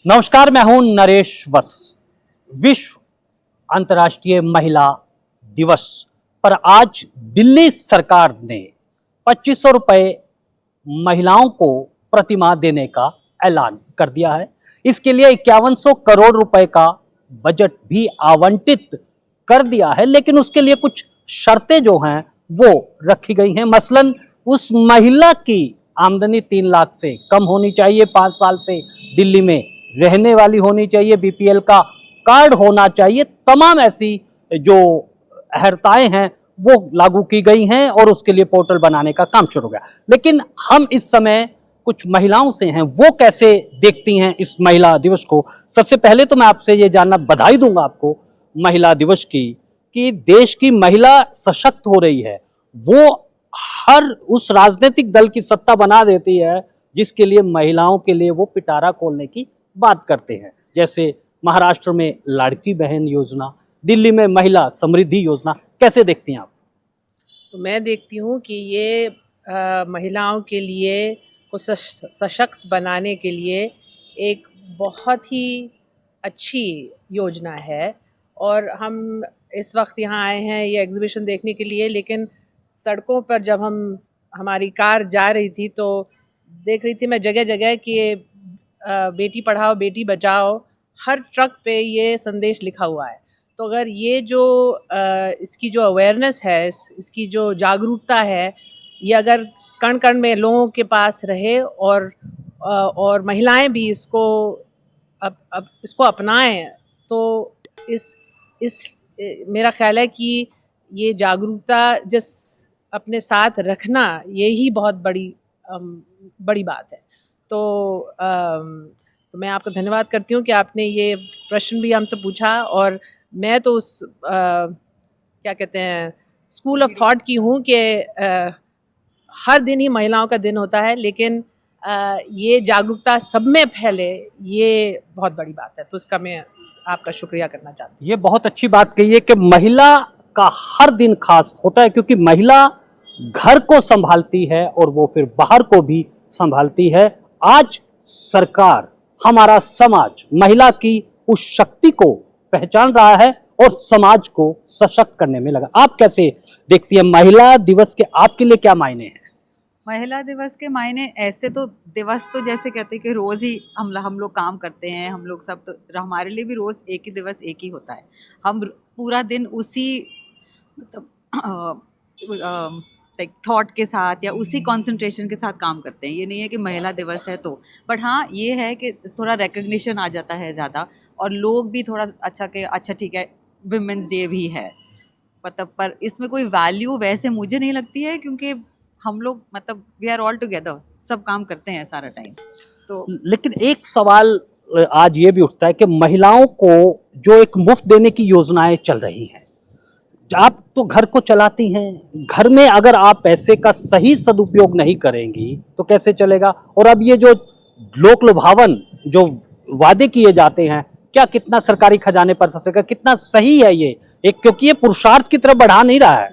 नमस्कार, मैं हूं नरेश वत्स। विश्व अंतर्राष्ट्रीय महिला दिवस पर आज दिल्ली सरकार ने 2500 रुपए महिलाओं को प्रतिमाह देने का ऐलान कर दिया है। इसके लिए 5100 करोड़ रुपए का बजट भी आवंटित कर दिया है, लेकिन उसके लिए कुछ शर्तें जो हैं वो रखी गई हैं। मसलन उस महिला की आमदनी 3 लाख से कम होनी चाहिए, 5 साल से दिल्ली में रहने वाली होनी चाहिए, बीपीएल का कार्ड होना चाहिए। तमाम ऐसी जो अहर्ताएं हैं वो लागू की गई हैं और उसके लिए पोर्टल बनाने का काम शुरू हो गया। लेकिन हम इस समय कुछ महिलाओं से हैं, वो कैसे देखती हैं इस महिला दिवस को। सबसे पहले तो मैं आपसे ये जानना, बधाई दूंगा आपको महिला दिवस की, कि देश की महिला सशक्त हो रही है। वो हर उस राजनीतिक दल की सत्ता बना देती है जिसके लिए महिलाओं के लिए वो पिटारा खोलने की बात करते हैं, जैसे महाराष्ट्र में लाड़की बहन योजना, दिल्ली में महिला समृद्धि योजना। कैसे देखती हैं आप? तो मैं देखती हूँ कि ये महिलाओं के लिए को सशक्त बनाने के लिए एक बहुत ही अच्छी योजना है। और हम इस वक्त यहाँ आए हैं ये एग्जीबिशन देखने के लिए, लेकिन सड़कों पर जब हमारी कार जा रही थी तो देख रही थी मैं जगह जगह कि बेटी पढ़ाओ बेटी बचाओ, हर ट्रक पे ये संदेश लिखा हुआ है। तो अगर ये जो इसकी जो अवेयरनेस है, इसकी जो जागरूकता है, ये अगर कण कण में लोगों के पास रहे और महिलाएं भी इसको इसको अपनाएं, तो इस मेरा ख्याल है कि ये जागरूकता जिस अपने साथ रखना, यही बहुत बड़ी बात है। तो मैं आपका धन्यवाद करती हूँ कि आपने ये प्रश्न भी हमसे पूछा। और मैं तो उस क्या कहते हैं स्कूल ऑफ थॉट की हूँ कि हर दिन ही महिलाओं का दिन होता है, लेकिन ये जागरूकता सब में फैले, ये बहुत बड़ी बात है। तो इसका मैं आपका शुक्रिया करना चाहती हूँ। ये बहुत अच्छी बात कही है कि महिला का हर दिन खास होता है, क्योंकि महिला घर को संभालती है और वो फिर बाहर को भी संभालती है। आज सरकार, हमारा समाज महिला की उस शक्ति को पहचान रहा है और समाज को सशक्त करने में लगा। आप कैसे देखती हैं महिला दिवस के, आपके लिए क्या मायने हैं? महिला दिवस के मायने ऐसे तो दिवस तो जैसे कहते हैं कि रोज ही हम लोग काम करते हैं, हम लोग सब, तो हमारे लिए भी रोज एक ही दिवस एक ही होता है। हम पूरा दिन उसी मतलब लाइक थॉट के साथ या उसी कंसंट्रेशन के साथ काम करते हैं। ये नहीं है कि महिला दिवस है तो, बट हाँ ये है कि थोड़ा रिकग्निशन आ जाता है ज़्यादा, और लोग भी थोड़ा अच्छा ठीक है विमेंस डे भी है मतलब, पर इसमें कोई वैल्यू वैसे मुझे नहीं लगती है, क्योंकि हम लोग मतलब वी आर ऑल टुगेदर, सब काम करते हैं सारा टाइम। तो लेकिन एक सवाल आज ये भी उठता है कि महिलाओं को जो एक मुफ्त देने की योजनाएं चल रही हैं, आप तो घर को चलाती हैं, घर में अगर आप पैसे का सही सदुपयोग नहीं करेंगी तो कैसे चलेगा? और अब ये जो लोक लुभावन जो वादे किए जाते हैं, क्या कितना सरकारी खजाने पर सकेगा, कितना सही है ये एक, क्योंकि ये पुरुषार्थ की तरफ बढ़ा नहीं रहा है।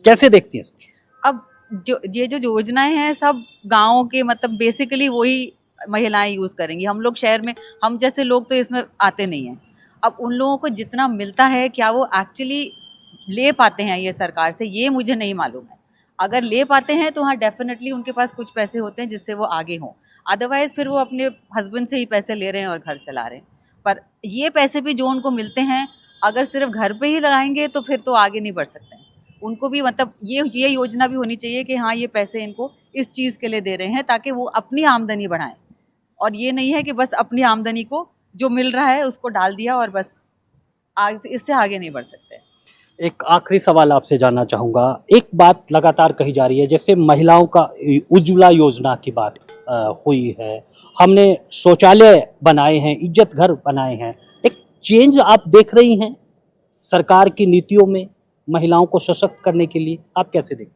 कैसे देखती हैं इसको? अब जो योजनाएं हैं सब गाँव के मतलब बेसिकली वही महिलाएं यूज करेंगी। हम लोग शहर में, हम जैसे लोग तो इसमें आते नहीं हैं। अब उन लोगों को जितना मिलता है, क्या वो एक्चुअली ले पाते हैं ये सरकार से, ये मुझे नहीं मालूम है। अगर ले पाते हैं तो हाँ डेफिनेटली उनके पास कुछ पैसे होते हैं जिससे वो आगे हों, अदरवाइज फिर वो अपने हस्बैंड से ही पैसे ले रहे हैं और घर चला रहे हैं। पर ये पैसे भी जो उनको मिलते हैं, अगर सिर्फ घर पे ही लगाएंगे तो फिर तो आगे नहीं बढ़ सकते हैं। उनको भी मतलब ये योजना भी होनी चाहिए कि हाँ ये पैसे इनको इस चीज़ के लिए दे रहे हैं ताकि वो अपनी आमदनी बढ़ाएं, और ये नहीं है कि बस अपनी आमदनी को जो मिल रहा है उसको डाल दिया और बस इससे आगे नहीं बढ़ सकते। एक आखिरी सवाल आपसे जानना चाहूँगा। एक बात लगातार कही जा रही है, जैसे महिलाओं का उज्ज्वला योजना की बात हुई है, हमने शौचालय बनाए हैं, इज्जत घर बनाए हैं। एक चेंज आप देख रही हैं सरकार की नीतियों में महिलाओं को सशक्त करने के लिए? आप कैसे देखते हैं?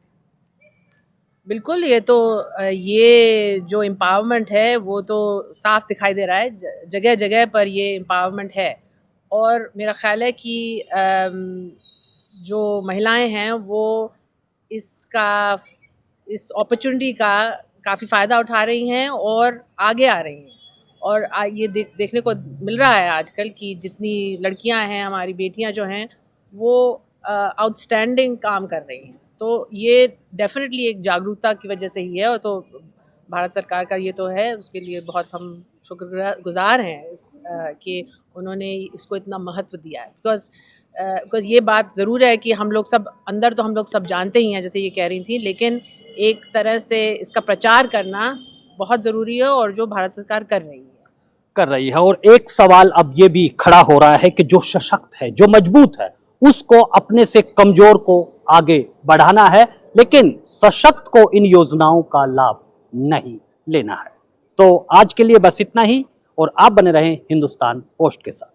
बिल्कुल, ये जो एम्पावरमेंट है वो तो साफ दिखाई दे रहा है, जगह जगह पर ये एम्पावरमेंट है। और मेरा ख्याल है कि जो महिलाएं हैं वो इस अपॉर्चुनिटी का काफ़ी फ़ायदा उठा रही हैं और आगे आ रही हैं। और ये देखने को मिल रहा है आजकल कि जितनी लड़कियां हैं, हमारी बेटियां जो हैं, वो आउटस्टैंडिंग काम कर रही हैं। तो ये डेफिनेटली एक जागरूकता की वजह से ही है, और तो भारत सरकार का ये तो है, उसके लिए बहुत हम शुक्रगुजार हैं कि उन्होंने इसको इतना महत्व दिया है। बिकॉज ये बात ज़रूर है कि हम लोग सब अंदर तो हम लोग सब जानते ही हैं, जैसे ये कह रही थी, लेकिन एक तरह से इसका प्रचार करना बहुत ज़रूरी है, और जो भारत सरकार कर रही है। और एक सवाल अब ये भी खड़ा हो रहा है कि जो सशक्त है, जो मजबूत है, उसको अपने से कमजोर को आगे बढ़ाना है, लेकिन सशक्त को इन योजनाओं का लाभ नहीं लेना है। तो आज के लिए बस इतना ही, और आप बने रहें हिंदुस्तान पोस्ट के साथ।